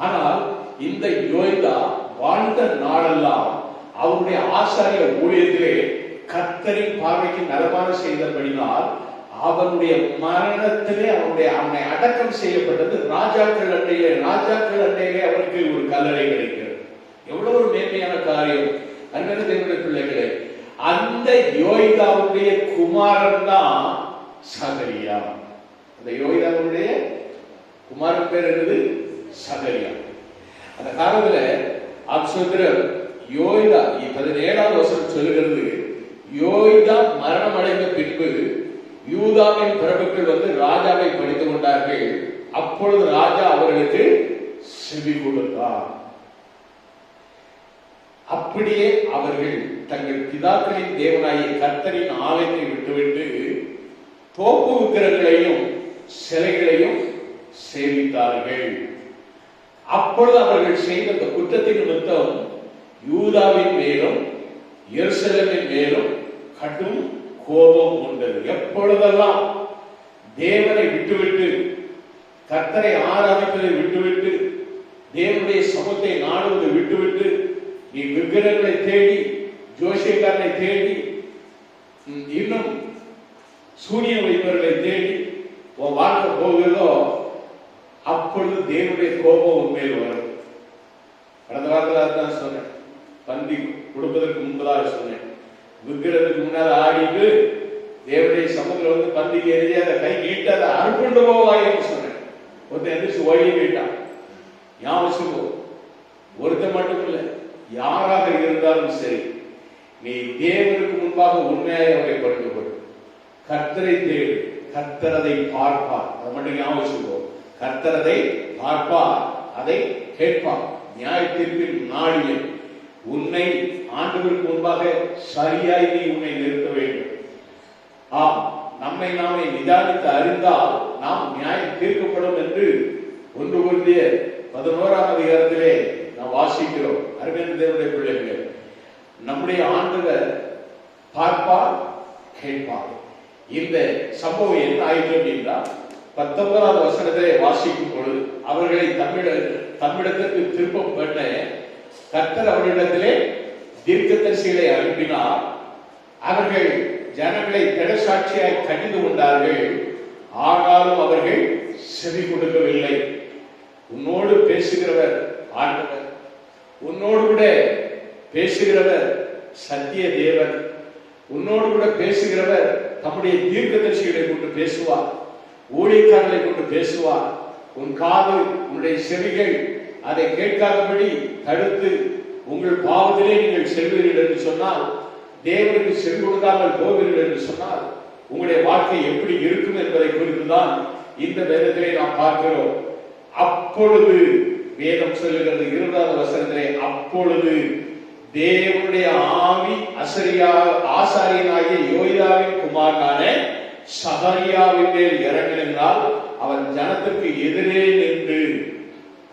[SPEAKER 1] ஆனால் இந்த யோய்தா வாழ்ந்த நாளெல்லாம் அவருடைய ஆசாரிய ஊழியத்திலே கர்த்தரின் பார்வைக்கு நலமான செய்தபடினால் அவனுடைய மரணத்திலே அவனை அடக்கம் செய்யப்பட்டது ராஜாக்கள் அண்டையிலே. ராஜாக்கள் அண்டையிலே அவருக்கு ஒரு கல்லறை கிடைக்கிறது. எவ்வளவு ஒரு மேன்மையான காரியம் அன்பான தேவனுடைய பிள்ளைகளே. அந்த யோய்தாவுடைய குமாரன் தான் சகரியா. அந்த யோய்தாவுடைய குமாரன் பேர் என்னது? சகரியா. அந்த காலத்துல அப்சோத்திரர் யோய்தா 17வது வசனம் சொல்லுகிறது, யோய்தா மரணம் அடைந்த பின்பு யூதாவின் பிரபுக்கள் வந்து ராஜாவை படித்துக் கொண்டார்கள். அப்பொழுது ராஜா அவர்களுக்கு செவி கொடுத்தார். அப்படியே அவர்கள் தங்கள் பிதாக்களின் தேவனாகிய கர்த்தரின் ஆலயத்தை விட்டுவிட்டு தோப்பு விக்கிரகங்களையும் சிலைகளையும் சேவித்தார்கள். அப்பொழுது அவர்கள் செய்த அந்த குற்றத்தின் நிமித்தம் யூதாவின் மேலும் எருசலேமின் மேலும் கடும் கோபம் உண்டது. எப்பொழுதெல்லாம் தேவனை விட்டுவிட்டு கர்த்தரை ஆராதிப்பதை விட்டுவிட்டு தேவனுடைய சமூகத்தை நாடுவதை விட்டுவிட்டு நீ விக்கிரகங்களை தேடி ஜோசியக்காரனை தேடி இன்னும் சூனிய வைப்பவர்களை தேடி உன் வாழ்க்கை போகிறதோ அப்பொழுது தேவனுடைய கோபம் உண்மையில் வரும். கடந்த வாரத்தில் தான் சொன்னேன், பந்தி கொடுப்பதற்கு முன்பதாக சொன்னேன், விக்கிரத்துக்கு முன்னால ஆடிட்டு தேவனுடைய சமூகத்தில் வந்து பந்திக்கு எழுதி அதை கை நீட்டு அதை அறுப்புண்டு போவாயின்னு சொன்னேன். ஒருத்தன் எந்திரிச்சு ஓடி போயிட்டான். ஞாபகம், ஒருத்தன் மட்டும் இல்லை, யாராக இருந்தாலும் சரி, நீ தேவனுக்கு முன்பாக உண்மையாக அவரை படுத்து கொள். கர்த்தரை தேடு, கர்த்தர் அதை பார்ப்பார். அதை மட்டும் ஞாபகம், கர்த்தர் அதை பார்ப்பார், அதை கேட்பார். நியாய தீர்ப்பின் நாளில் உன்னை ஆண்டவருக்கு முன்பாக சரியாய் நீ உன்னை நிறுத்த வேண்டும். ஆம், நம்மை நாமே நிதானித்து அறிந்தால் நாம் நியாயம் தீர்க்கப்படும் என்று 1 கொரிந்தியர் 11ஆம் அதிகாரத்திலே நாம் வாசிக்கிறோம். அருமையான தேவனுடைய பிள்ளைகளே, நம்முடைய ஆண்டவர் பார்ப்பார், கேட்பார். இந்த சம்பவம் என்ன ஆயிற்று என்றால் 19ஆவது வசனத்திலே வாசிக்கும் பொழுது அவர்களை தம்மிடத்திற்கு திருப்பம் பண்ண கர்த்தர் அவர்களிடத்திலே தீர்க்கதரிசிகளை அனுப்பினார். அவர்கள் ஜனங்களை திடசாட்சியாய் கடிந்து கொண்டார்கள். ஆனாலும் அவர்கள் செவி கொடுக்கவில்லை. உன்னோடு பேசுகிறவர் ஆண்டவர், உன்னோடு கூட பேசுகிறவர் சத்திய தேவன், உன்னோடு கூட பேசுகிறவர் தம்முடைய தீர்க்கதரிசிகளை கொண்டு பேசுவார், ஊழியக்காரர்களை கொண்டு பேசுவார். உன் காது, உன்னுடைய செவிகள் அதை கேட்காதபடி தடுத்து உங்கள் பாவத்திலே நீங்கள் செல்வீர்கள் என்று சொன்னால், தேவனுக்கு செவி கொடுக்காமல் போவீர்கள் என்று சொன்னால் உங்களுடைய வாழ்க்கை எப்படி இருக்கும் என்பதை குறித்துதான் இந்த வேதத்திலே நாம் பார்க்கிறோம். அப்பொழுது வேதம் சொல்லுகிறது 20ஆவது வசனத்திலே, அப்பொழுது தேவனுடைய ஆவி ஆசாரியனாகிய யோய்தாவின் குமாரனான சகரியாவின் மேல் இறங்கினால் அவன் ஜனத்திற்கு எதிரே நின்று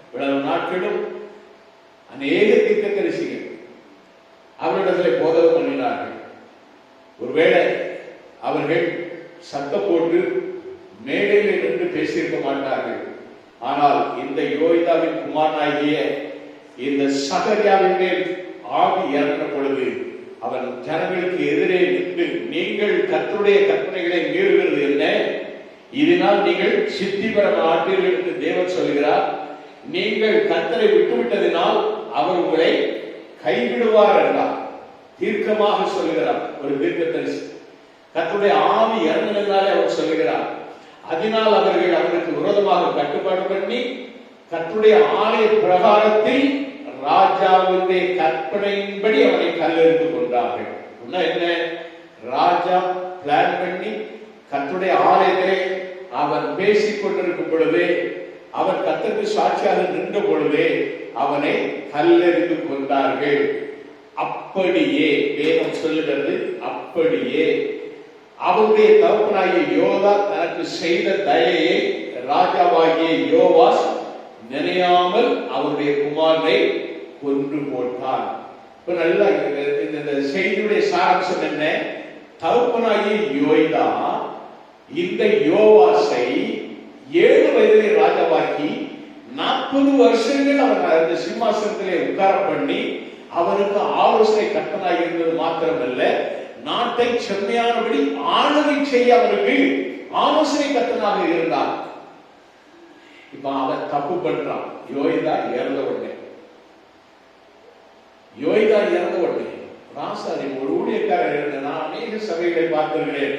[SPEAKER 1] இவ்வளவு நாட்களும் அநேக தீர்க்கதரிசிகள் அவரிடத்தில் போதகம் பண்ணினார்கள். ஒருவேளை அவர்கள் சத்தம் போட்டு மேடையில் நின்று பேசியிருக்க மாட்டார்கள். ஆனால் இந்த யோய்தாவின் குமாரனாகிய இந்த சகரியாவின் மேல் ஆவி இறங்கின பொழுது அவன் ஜனங்களுக்கு எதிரே நின்று, நீங்கள் கர்த்தருடைய கற்பனைகளை மீறுகிறது என்ன? இதனால் நீங்கள் சித்தி பெற மாட்டீர்கள் என்று தேவன் சொல்கிறார். நீங்கள் கர்த்தரை விட்டுவிட்டதினால் அவர் உங்களை கைவிடுவார் என்றார். தீர்க்கமாக சொல்கிறார் ஒரு தீர்க்கதரிசி. கர்த்தருடைய ஆவி இறங்கினாலே அவர் சொல்கிறார். அதனால் அவர்கள் அவருக்கு விரோதமாக கட்டுப்பாடு பண்ணி கர்த்தருடைய ஆலய பிரகாரத்தில் ராஜாவுடைய கற்பனையின்படி அவனை கல்லெறிந்து கொண்டார்கள். என்ன? ராஜா பிளான் பண்ணி கர்த்தருடைய ஆலயத்திலே அவன் பேசிக் கொண்டிருக்கும் பொழுதே, அவன் கர்த்தருக்கு சாட்சியாக நின்ற பொழுதே அவனை கல்லெறிந்து கொண்டார்கள். அப்படியே வேதம் சொல்லுகிறது. அப்படியே அவருடைய தகப்பனாகிய யோதா தனக்கு செய்த தயையை ராஜாவாகிய யோவாஸ் நினையாமல் அவருடைய குமாரனை கொன்று போட்டான். இப்ப நல்லா இந்த செய்தியுடைய சாராம்சம் என்ன? தகப்பனாகிய யோய்தா இந்த யோவாசை 7 வயதிலே ராஜாவாக்கி 40 வருஷங்கள் அவன் அந்த சிம்மாசனத்திலே உட்கார பண்ணி அவனுக்கு ஆலோசனை கட்டனாக இருந்தது மாத்திரமல்ல, நாட்டை செம்மையானபடி ஆளுகை செய்ய அவனுக்கு ஆலோசனை கட்டனாக இருந்தான். இப்ப அவன் தப்பு பண்றான். யோய்தா இறந்த உடனே ராசாரி ஒரு ஊழியக்காரர் இருந்த நான் அநேக சபைகளை பார்த்திருக்கிறேன்.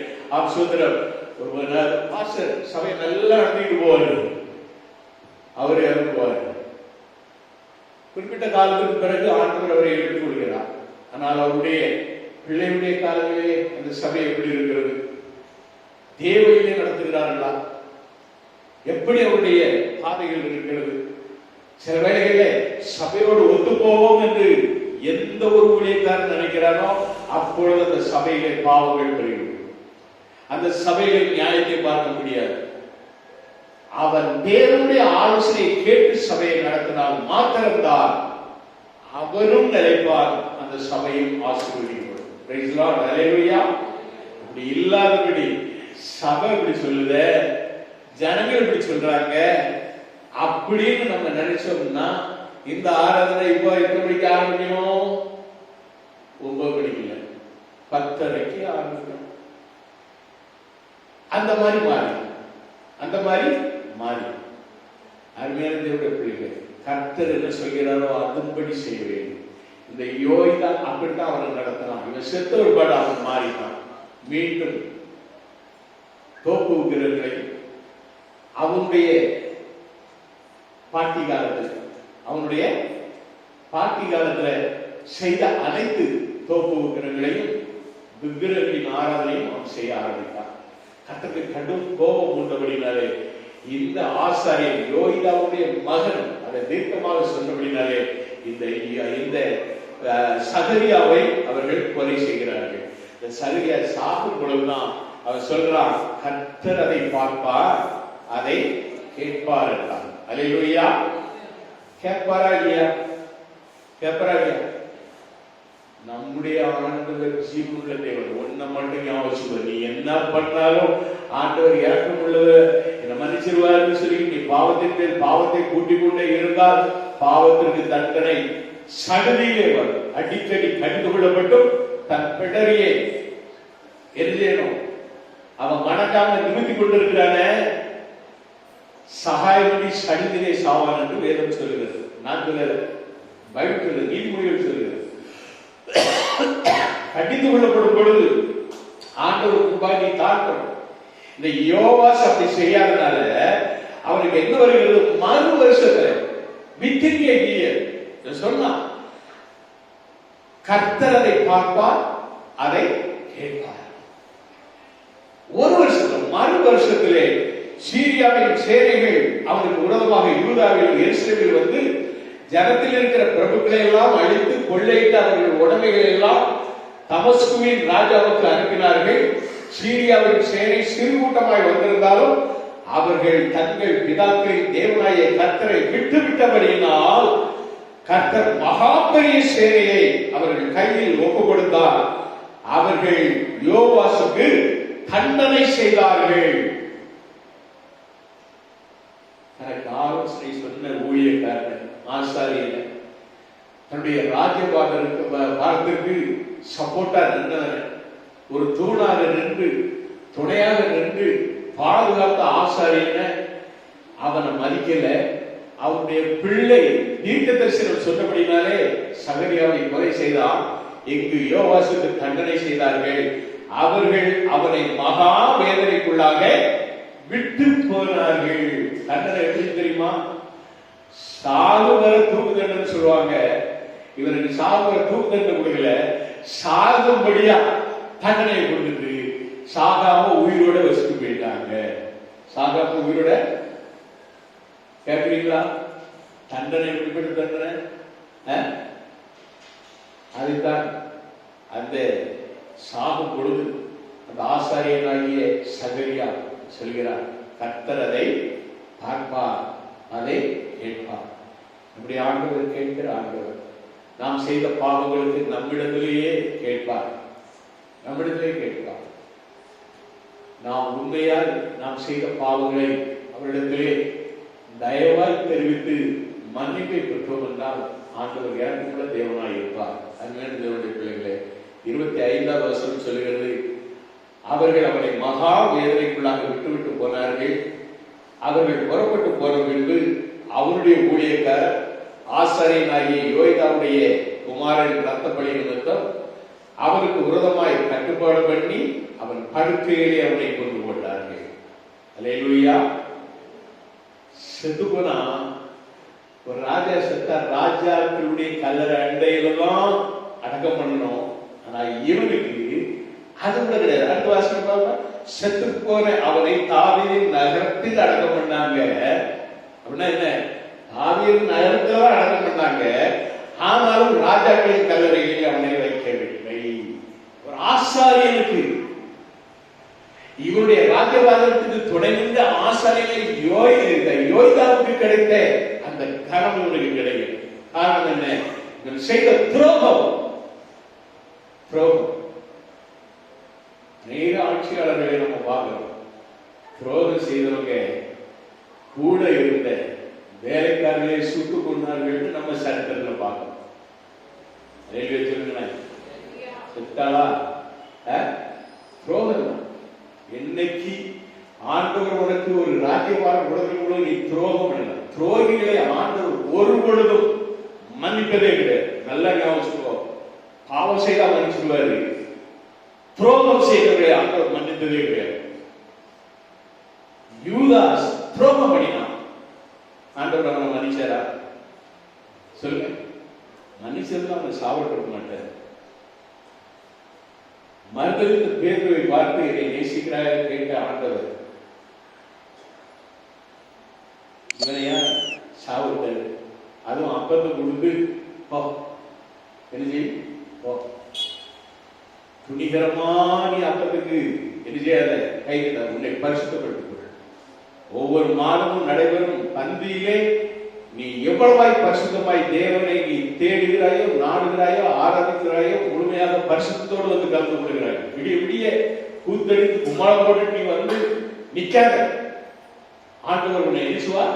[SPEAKER 1] சுதந்திரம் சபை நல்லா நடத்திட்டு போவாரு, அவரு இறந்து போவாரு. குறிப்பிட்ட காலத்துக்கு பிறகு ஆண்டவர் அவரை எடுத்துக் கொள்கிறார். ஆனால் அவருடைய பிள்ளையுடைய காலங்களிலே அந்த சபை எப்படி இருக்கிறது? தேவையிலே நடத்துகிறார்களா? எப்படி அவருடைய பாதைகள் இருக்கிறது? சில வேளைகளிலே சபையோடு ஒத்து போவோம் என்று எந்த ஒரு ஊழியக்காரன் நினைக்கிறானோ அப்பொழுது அந்த சபையிலே பாவங்கள் பெருகும். அந்த சபையில் நியாயத்தை பார்க்க முடியாது. அவன் தேவனுடைய ஆலோசனையை கேட்டு சபையை நடத்தினால் மாத்திரம்தான் அவரும் நிலைப்பார், அந்த சபையும் ஆசீர்வதிக்கப்படும். பிரைஸ் லார்ட், ஹல்லேலூயா. அப்படி இல்லாதபடி சபை இப்படி சொல்லுத, ஜனங்கள் இப்படி சொல்றாங்க அப்படின்னு நம்ம நினைச்சோம்னா இந்த ஆராதனை இப்போ எத்தனை மணிக்கு ஆரம்பிக்கணும்? 9 மணிக்கு இல்ல, 10:30க்கு ஆரம்பிக்கணும். அந்த மாதிரி மாறி அருமையான தேவனுடைய பிள்ளைகள், கர்த்தர் என்ன சொல்கிறாரோ அதன்படி செய்ய வேண்டும். இந்த யோய்தா அப்படித்தான் அவரை நடத்தினான். இவன் செத்த ஒருபாடு அவன் மாறினான். மீண்டும் தோப்பு கிரகங்களை அவனுடைய பாட்டி காலத்துல செய்த அனைத்து தோப்பு விக்கிரகங்களையும் விக்கிரகங்களின் ஆராதனையும் அவன் செய்ய ஆரம்பித்தான். கர்த்தருக்கு கடும் கோபம் உண்டபடினாலே இந்த ஆசாரியன் யோய்தாவுடைய மகன் அதை தீர்க்கமாக சொன்னபடினாலே இந்த சகரியாவை அவர்கள் கொலை செய்கிறார்கள். இந்த சகரியா சாகும் பொழுதுதான் அவர் சொல்றான், கர்த்தர் அதை பார்ப்பார், அதை கேட்பார் என்றார். அல்லேலூயா. கேட்பாரா இல்லையா? கேட்பாரா இல்லையா? நம்முடைய ஆண்டவர் ஜீவனுள்ள தேவன். ஒன்ன மட்டும் ஞாபகம், நீ என்ன பண்ணாலும் ஆண்டவர் இறக்கம் உள்ளவர், என்ன மன்னிச்சிருவாருன்னு சொல்லி நீ பாவத்தின் மேல் பாவத்தை கூட்டிக் கொண்டே இருந்தால் பாவத்திற்கு தண்டனை சகதியிலே வரும். அடிக்கடி கடிந்து கொள்ளப்பட்டும் தன் பிடரியை எரிஞ்சேனும் அவன் மனக்காம நிமித்தி கொண்டிருக்கிறானே, சகாயமணி சடிதிலே சாவான் என்று வேதம் சொல்லுகிறது. நான் சொல்ல பைபிள் சொல்லுது, நீதிமொழிகள் சொல்லுகிறது. கடிந்து கொள்ளப்படும் பொழுது ஆண்டவர் முன்பாக நீ தாழ்த்தணும். இந்த யோவாஸ் அப்படி செய்யாதனால அவனுக்கு என்ன வருகிறது? மறு வருஷத்துல சொன்னான், கர்த்தர் அதை பார்ப்பார், அதை கேட்பார். ஒரு வருஷத்துல மறு வருஷத்திலே சீரியாவின் சேனைகள் அவனுக்கு விரோதமாக யூதாவில் எருசலேமில் வந்து ஜனத்தில் இருக்கிற பிரபுக்களை எல்லாம் அழித்து கொள்ளையிட்டு அவர்கள் உடைமைகளை எல்லாம் தமஸ்குவின் ராஜாவுக்கு அனுப்பினார்கள். சீரியாவின் சேனை சிறு கூட்டமாய் வந்திருந்தாலும் அவர்கள் தங்கள் பிதாக்களின் தேவனாய கர்த்தரை விட்டுவிட்டபடியினால் கர்த்தர் மகா பெரிய சேனையை அவர்கள் கையில் ஒப்பு கொடுத்தார். அவர்கள் யோவாசுக்கு தண்டனை செய்தார்கள். சொன்ன ஊழியக்காரன் ஆசாரியன் தன்னுடைய ராஜ்யபாரத்திற்கு சப்போர்ட்டா நின்றவன், ஒரு தூணாக நின்று துணையாக நின்று பாதுகாத்த ஆசாரியன் அவனை மதிக்கல. அவனுடைய பிள்ளை தீர்க்க தரிசனம் சொன்னபடினாலே சகரியாவை கொலை செய்தான். இங்கு யோவாசுக்கு தண்டனை செய்தார்கள். அவர்கள் அவனை மகா வேதனைக்குள்ளாக விட்டு போனார்கள். தண்டனை எப்படி தெரியுமா? சாகுவர தூக்கு தண்டனை சொல்லுவாங்க. இவருக்கு சாகுவர தூக்கு தண்டனை கொடுக்கல, சாகும்படியா தண்டனையை கொடுத்துட்டு சாகாம உயிரோட வச்சுட்டு போயிட்டாங்க. சாகாம உயிரோட கேட்கிறீங்களா? தண்டனை எப்படி தண்டனை? அதுதான் அந்த சாகும் பொழுது அந்த ஆசாரியனாகிய சகரியா சொல்கிறார், கர்த்தர் அதை பார்ப்பார், அதை கேட்பார். நம்முடைய ஆண்டவர் கேட்கிற ஆண்டவர். நாம் செய்த பாவங்களுக்கு நம்மிடத்திலேயே கேட்பார், நம்மிடத்திலேயே கேட்பார். நாம் உண்மையால் நாம் செய்த பாவங்களை அவரிடத்திலே தயவாய் தெரிவித்து மன்னிப்பை பெற்றோம் என்றால் ஆண்டவர் இறக்கமுள்ள தேவனாய் இருப்பார். அருமையான தேவனுடைய பிள்ளைகளே, 25வது வசனம் சொல்கிறது, அவர்கள் அவனை மகா வேதனைக்குள்ளாக விட்டுவிட்டு போனார்கள். அவர்கள் புறப்பட்டு போன பின்பு அவருடைய ஊழியக்காரர் ஆசாரியனாகிய யோய்தாவுடைய குமாரன் ரத்தப்பழி நிமித்தம் அவருக்கு விரோதமாய் கட்டுப்பாடு பண்ணி அவன் படுக்கையிலே அவனை கொண்டு போட்டார்கள். அல்லேலூயா. செத்து போனா ஒரு ராஜா செத்தா ராஜாக்களுடைய கல்லறை அண்டையில தான் அடக்கம் பண்ணணும். ஆனா இவனுக்கு அது கூட கிடையாது. அடுத்த வாசகம், செத்து போன அவனை தாவீதின் நகரத்தில் அடக்கம் பண்ணாங்க. அப்படின்னா என்ன? தாவீதின் நகரத்தில் அடக்கம் பண்ணாங்க. ஆனாலும் ராஜாக்களின் கல்லறையில் அவனை வைக்கவில்லை. ஒரு ஆசாரியனுக்கு, இவருடைய ராஜபாதத்துக்கு துணை நின்ற ஆசாரியனை யோய்தாவுக்கு கிடைத்த அந்த கனவு இவனுக்கு கிடைக்கும். காரணம் என்ன? இவன் செய்த துரோகம். நேர ஆட்சியாளர்களை நம்ம பார்க்கிறோம். துரோகம் செய்தவங்க கூட இருந்த வேலைக்காரர்களை சுட்டுக் கொண்டார்கள் நம்ம சரித்திரத்தில் பார்க்கிறோம். ரயில்வே சொல்லுங்க, செத்தாளா? துரோகம். என்னைக்கு ஆண்டவர் உனக்கு ஒரு ராஜ்யபாரம் கொடுக்க நீ துரோகம் பண்ணல. துரோகிகளை ஆண்டவர் ஒரு பொழுதும் மன்னிப்பதே கிடையாது. நல்லா ஞாபகம். பாவம் செய்தா மன்னிச்சுடுவாரு, துரோகம் செய்தவர்களை ஆண்டவர் மன்னித்ததே கிடையாது. யூதாஸ் துரோகம் பண்ணினான், ஆண்டவர் அவனை மன்னிச்சாரா? சொல்லுங்க. மன்னிச்சிருந்தா அவனை சாவட்டு மாட்டார். மறுதளித்த பேதுருவை பார்த்து என்னை நேசிக்கிறாய் கேட்ட ஆண்டவர் இவனையா சாவுட்டாரு. அதுவும் அப்பத்தை கொடுத்து என்ன செய்யும்? துணிகரமா நீ அப்பத்துக்கு என்ன செய்யாத, கைவிட, உன்னை பரிசுத்தப்படுத்திக் கொள். ஒவ்வொரு மாதமும் நடைபெறும் பந்தியிலே நீ எவ்வளவாய் பரிசுத்தமாய் தேவனை நீ தேடுகிறாயோ, நாடுகிறாயோ, ஆராதிக்கிறாயோ, முழுமையாக பரிசுத்தத்தோடு வந்து கலந்து கொள்கிறாயோ. விடிய விடிய கூத்தடித்து கும்மாளம் போட்டு நீ வந்து நிக்காத. ஆண்டவர் உன்னை எரிசுவார்,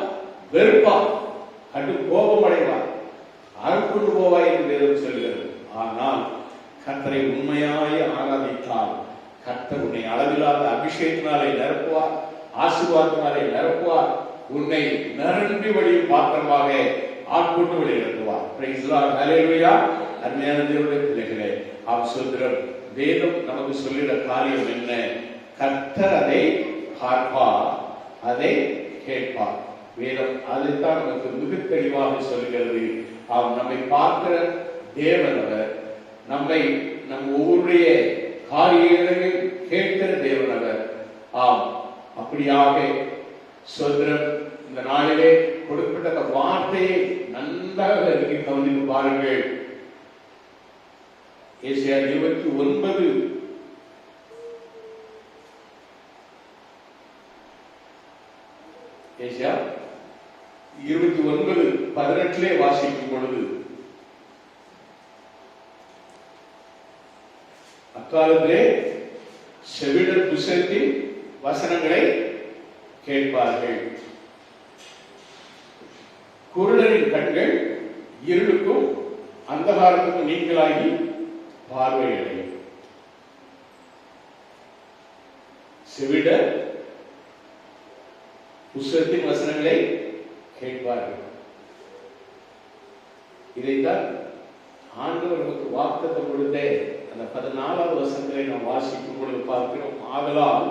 [SPEAKER 1] வெறுப்பார், கண்டு கோபம் அடைவார், அறுப்புண்டு போவாய் என்று வேதம் சொல்கிறது. ஆனால் கர்த்தரை உண்மையாய் ஆராதித்தால் கர்த்தர் உன்னை அளவில்லாத அபிஷேகத்தினாலே நிரப்புவார், ஆசீர்வாதத்தினாலே நிரப்புவார், உன்னை நிரம்பி வழியும் பாத்திரமாக ஆட்கொண்டு வெளியிடுவார். பிரைஸ் தி லார்ட், ஹல்லேலூயா. அருமையான தேவனுடைய பிள்ளைகளே, ஸ்தோத்திரம். வேதம் நமக்கு சொல்லிட காரியம் என்ன? கர்த்தர் அதை பார்ப்பார், அதை கேட்பார். வேதம் அதைத்தான் நமக்கு மிக தெளிவாக சொல்கிறது. நம்மை பார்க்கிற தேவன் அவர், நம்மை நம் ஒவ்வொருடைய காரியங்களையும் கேட்கிற தேவன் அவர். அப்படியாக சோதரம் இந்த நாளிலே கொடுக்கப்பட்ட அந்த வார்த்தையை நன்றாக கவனித்து பாருங்கள். ஏசாயா 29 ஏசாயா 29:18 வாசிக்கும் பொழுது, அக்காலத்திலே செவிடர் புஸ்தகத்தின் வசனங்களை கேட்பார்கள், குருடரின் கண்கள் இருளுக்கும் அந்தகாரத்துக்கும் நீங்களாகி பார்வையடையும். செவிடர் புஸ்தகத்தின் வசனங்களை கேட்பார்கள். இதைத்தான் ஆண்டவர் நமக்கு வாக்குத்தத்தம் கொடுத்தே அந்த 14வது வசனங்களை நாம் வாசிக்கும் பொழுது பார்க்கிறோம். ஆதலால்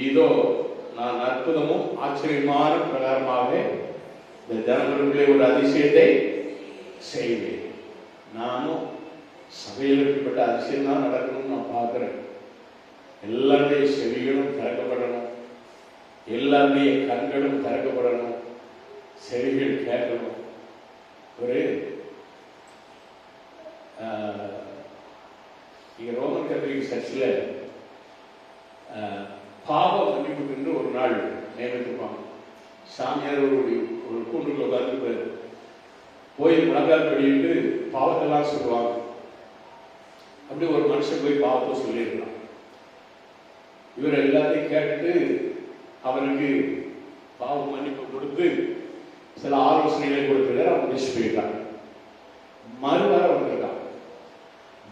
[SPEAKER 1] இதோ நான் அற்புதமும் ஆச்சரியமான பிரகாரமாக இந்த ஜனங்களுக்குள்ளே ஒரு அதிசயத்தை செய்வேன். நானும் சபையில் ஏற்பட்ட அதிசயம் தான் நடக்கணும்னு நான் பார்க்கிறேன். எல்லாருடைய செவிகளும் திறக்கப்படணும், எல்லாருடைய கண்களும் திறக்கப்படணும், செவிகள் கேட்கணும். ஒரு இங்க ரோமன் கத்தோலிக்க சர்ச்சில் பாவ மன்னிப்பு என்று ஒரு நாள் நியமித்திருப்பாங்க. சாமியார் ஒரு கூண்டுக்குள்ள உட்கார்ந்து போய் முழங்கால் படிட்டு பாவத்தெல்லாம் சொல்லுவாங்க. அப்படி ஒரு மனுஷன் போய் பாவத்தை சொல்லியிருக்கலாம். இவர் எல்லாத்தையும் கேட்டு அவருக்கு பாவ மன்னிப்பு கொடுத்து சில ஆலோசனைகளை கொடுத்துருக்காரு. அவங்க முடிச்சு போயிருக்காங்க. மறுவாரம் வந்திருக்காங்க.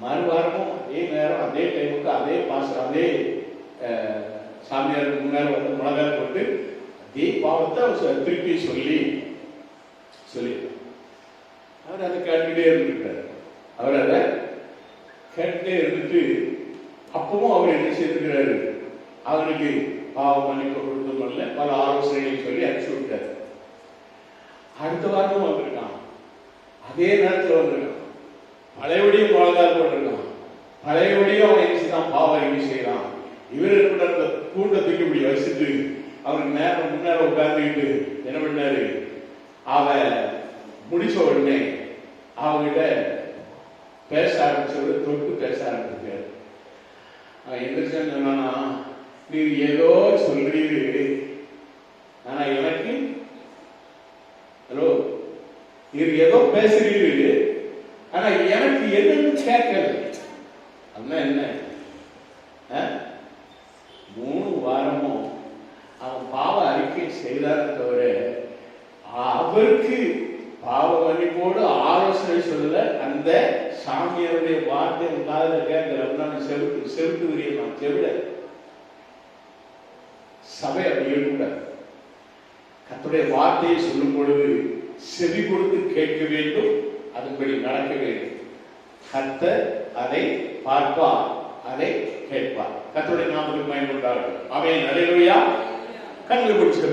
[SPEAKER 1] மறுவாரமும் அதே நேரம் அதே டைமுக்கு அதே பாஸ்டர் அதே சாமியாருக்கு முன்னால வந்து முழங்கால் போட்டு அதே பாவத்தை திருப்பி சொல்லி அவர் அதை கேட்டுக்கிட்டே இருந்திருக்காரு. அவர் அதை கேட்டுட்டே இருந்துட்டு அப்பவும் அவர் என்ன செய்திருக்கிறாரு, அவனுக்கு பாவ மன்னிப்பு கொடுத்தோம்ல பல ஆலோசனைகளை சொல்லி அனுப்பிச்சு விட்டார். அடுத்த வாரமும் வந்திருக்கான். அதே நேரத்தில் வந்திருக்கான். பழையபடியும் முழங்கால் போட்டிருக்கான். பழையபடியும் அவன் என்ன செய்யறான், பாவ அறிக்கை செய்யறான். இவர் இருக்கிற அந்த கூட்டத்துக்கு இப்படி வச்சுட்டு அவருக்கு நேரம் முன்னால உட்கார்ந்துக்கிட்டு என்ன பண்ணாரு, அவன் முடிச்ச உடனே அவங்கிட்ட பேச ஆரம்பிச்சவரு தொட்டு பேச ஆரம்பிச்சாரு. அவன் எந்திரிச்சான்னு சொன்னானா, நீர் ஏதோ சொல்றீரு, ஆனா எனக்கு ஹலோ நீர் ஏதோ பேசுறீரு, ஆனா எனக்கு என்னன்னு கேட்கல. அப்படின்னா என்ன, 3 வாரமும் அவன் பாவ அறிக்கை செய்தார தவிர அவருக்கு பாவ மன்னிப்போடு ஆலோசனை சொல்லல. அந்த சாமியாருடைய வார்த்தை காதல கேட்கல. செவிட்டு விரியலாம். செவிட சபை அப்படி இருக்கக்கூடாது. கர்த்தருடைய வார்த்தையை சொல்லும் பொழுது செவி கொடுத்து கேட்க வேண்டும், அதன்படி நடக்க வேண்டும். கர்த்தர் அதை பார்ப்பார், அதை கேட்பார். கர்த்தருடைய நாமத்துக்கு பயன்படுத்தார்கள். ஆமென், அல்லேலூயா. கண்களை முடிச்சு